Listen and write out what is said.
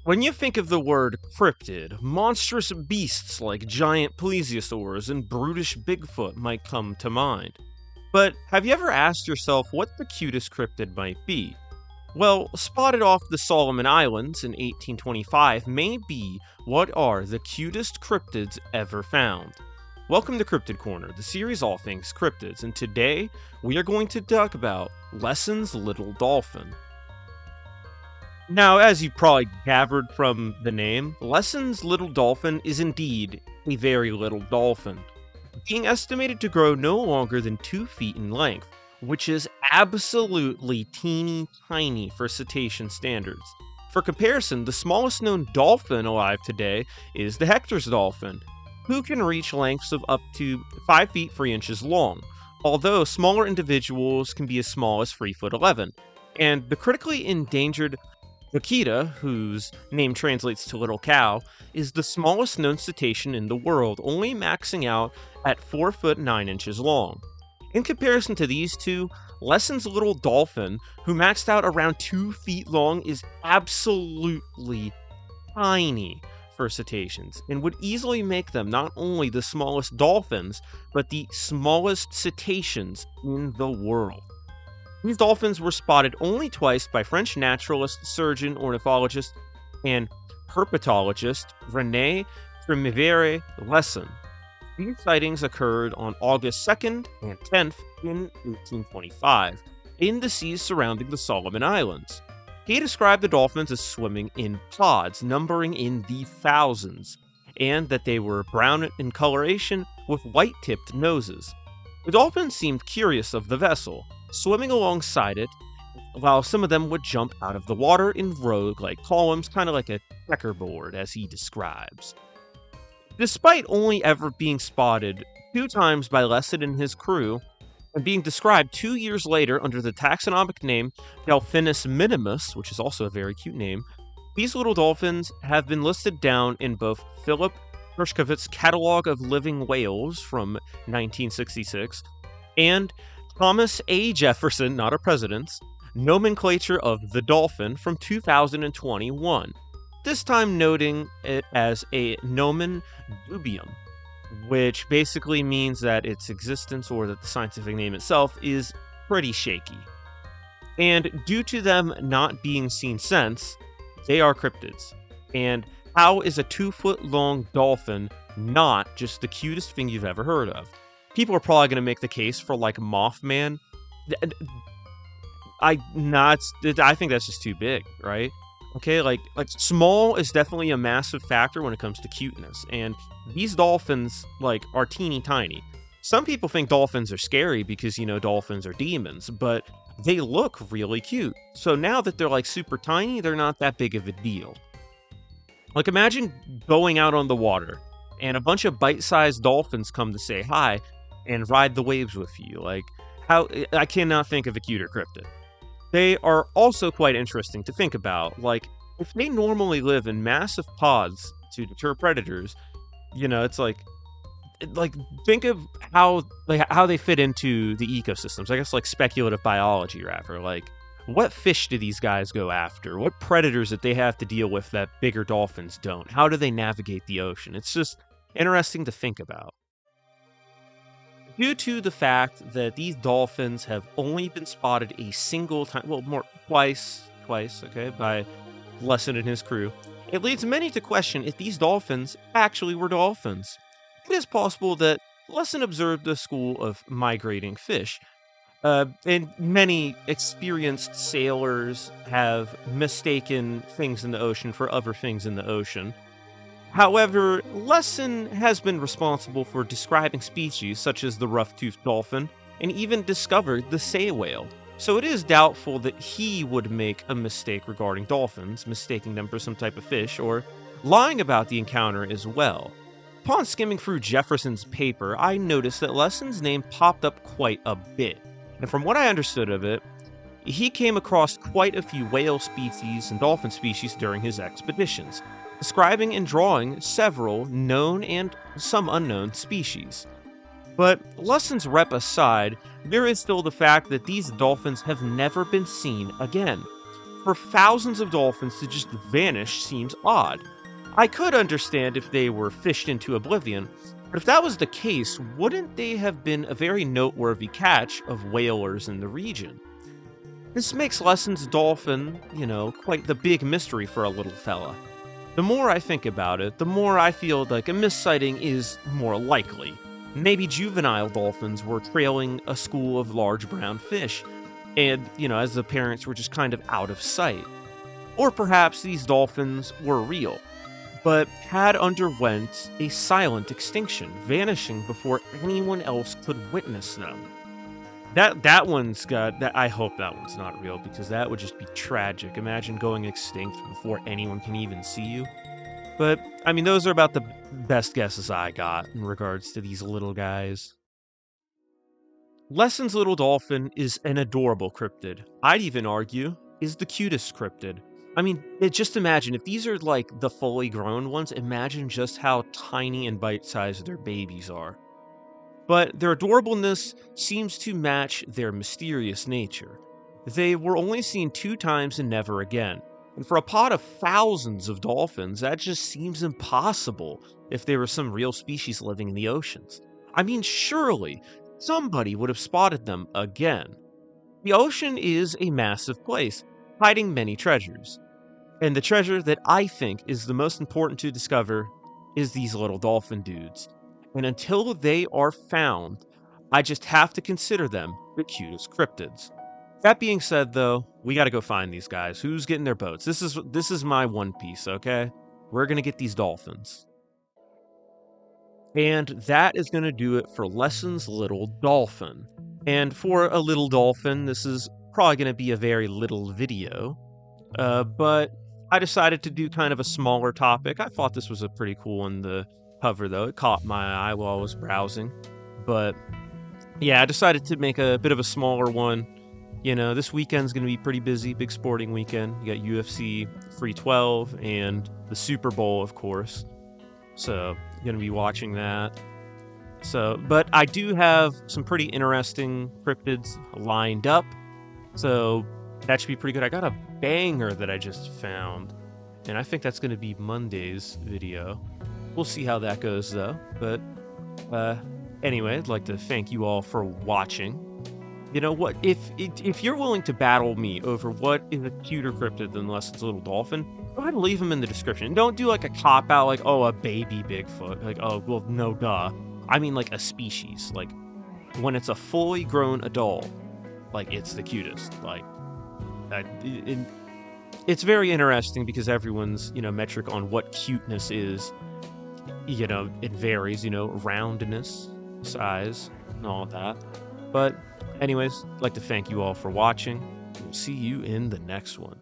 When you think of the word cryptid, monstrous beasts like giant plesiosaurs and brutish Bigfoot might come to mind. But have you ever asked yourself what the cutest cryptid might be? Well, spotted off the Solomon Islands in 1825 may be what are the cutest cryptids ever found. Welcome to Cryptid Corner, the series all things cryptids, and today we are going to talk about Lesson's little dolphin. Now, as you probably gathered from the name, Lesson's little dolphin is indeed a very little dolphin, being estimated to grow no longer than 2 feet in length, which is absolutely teeny tiny for cetacean standards. For comparison, the smallest known dolphin alive today is the Hector's dolphin, who can reach lengths of up to 5 feet 3 inches long, although smaller individuals can be as small as 3 foot 11. And the critically endangered Akita, whose name translates to little cow, is the smallest known cetacean in the world, only maxing out at 4 foot 9 inches long. In comparison to these two, Lesson's little dolphin, who maxed out around 2 feet long, is absolutely tiny for cetaceans, and would easily make them not only the smallest dolphins, but the smallest cetaceans in the world. These dolphins were spotted only twice by French naturalist, surgeon, ornithologist, and herpetologist René Primevère Lesson. These sightings occurred on August 2nd and 10th in 1825 in the seas surrounding the Solomon Islands. He described the dolphins as swimming in pods, numbering in the thousands, and that they were brown in coloration with white-tipped noses. The dolphins seemed curious of the vessel, swimming alongside it, while some of them would jump out of the water in rogue-like columns, kind of like a checkerboard, as he describes. Despite only ever being spotted 2 times by Lesson and his crew, and being described 2 years later under the taxonomic name Delphinus minimus, which is also a very cute name, these little dolphins have been listed down in both Philip Hershkovitz's Catalogue of Living Whales from 1966 and Thomas A. Jefferson, not a president's, Nomenclature of the Dolphin from 2021, this time noting it as a nomen dubium, which basically means that its existence or that the scientific name itself is pretty shaky. And due to them not being seen since, they are cryptids. And how is a 2-foot-long dolphin not just the cutest thing you've ever heard of? People are probably going to make the case for, like, Mothman. I think that's just too big, right? Okay, like small is definitely a massive factor when it comes to cuteness, and these dolphins, like, are teeny tiny. Some people think dolphins are scary because, dolphins are demons, but they look really cute. So now that they're, like, super tiny, they're not that big of a deal. Like, imagine going out on the water, and a bunch of bite-sized dolphins come to say hi, and ride the waves with you. Like, I cannot think of a cuter cryptid. They are also quite interesting to think about. Like, if they normally live in massive pods to deter predators, it's like think of how they fit into the ecosystems. I guess, like, speculative biology, rather. Like, what fish do these guys go after? What predators that they have to deal with that bigger dolphins don't? How do they navigate the ocean? It's just interesting to think about. Due to the fact that these dolphins have only been spotted a single time, twice, okay, by Lesson and his crew, it leads many to question if these dolphins actually were dolphins. It is possible that Lesson observed a school of migrating fish, and many experienced sailors have mistaken things in the ocean for other things in the ocean. However, Lesson has been responsible for describing species such as the rough-toothed dolphin, and even discovered the sei whale, so it is doubtful that he would make a mistake regarding dolphins, mistaking them for some type of fish, or lying about the encounter as well. Upon skimming through Jefferson's paper, I noticed that Lesson's name popped up quite a bit, and from what I understood of it, he came across quite a few whale species and dolphin species during his expeditions, describing and drawing several known and some unknown species. But Lesson's rep aside, there is still the fact that these dolphins have never been seen again. for thousands of dolphins to just vanish seems odd. I could understand if they were fished into oblivion, but if that was the case, wouldn't they have been a very noteworthy catch of whalers in the region? This makes Lessons dolphin, quite the big mystery for a little fella. The more I think about it, the more I feel like a missed sighting is more likely. Maybe juvenile dolphins were trailing a school of large brown fish, and, as the parents were just kind of out of sight. Or perhaps these dolphins were real, but had underwent a silent extinction, vanishing before anyone else could witness them. That one's got that. I hope that one's not real because that would just be tragic. Imagine going extinct before anyone can even see you. But I mean, those are about the best guesses I got in regards to these little guys. Lesson's little dolphin is an adorable cryptid. I'd even argue is the cutest cryptid. I mean, just imagine if these are like the fully grown ones, imagine just how tiny and bite-sized their babies are. But their adorableness seems to match their mysterious nature. They were only seen 2 times and never again. And for a pod of thousands of dolphins, that just seems impossible if there was some real species living in the oceans. I mean, surely somebody would have spotted them again. The ocean is a massive place, hiding many treasures. And the treasure that I think is the most important to discover is these little dolphin dudes. And until they are found, I just have to consider them the cutest cryptids. That being said, though, we got to go find these guys. Who's getting their boats? This is my one piece, okay? We're gonna get these dolphins, and that is gonna do it for Lessons Little Dolphin. And for a little dolphin, this is probably gonna be a very little video. But I decided to do kind of a smaller topic. I thought this was a pretty cool one to cover, though. It caught my eye while I was browsing. But yeah, I decided to make a bit of a smaller one. This weekend's going to be pretty busy, big sporting weekend. You got UFC 312 and the Super Bowl, of course. So, going to be watching that. So, but I do have some pretty interesting cryptids lined up. So, that should be pretty good. I got a banger that I just found, and I think that's going to be Monday's video. We'll see how that goes, though. But anyway, I'd like to thank you all for watching. You know what? If you're willing to battle me over what is a cuter cryptid than Lessons Little Dolphin, go ahead and leave them in the description. And don't do like a cop out, like, oh, a baby Bigfoot. Like, oh, well, no, duh. I mean, like a species. Like, when it's a fully grown adult, like, it's the cutest. Like, it's very interesting because everyone's, metric on what cuteness is, it varies, roundness, size, and all of that. But anyways, I'd like to thank you all for watching. We'll see you in the next one.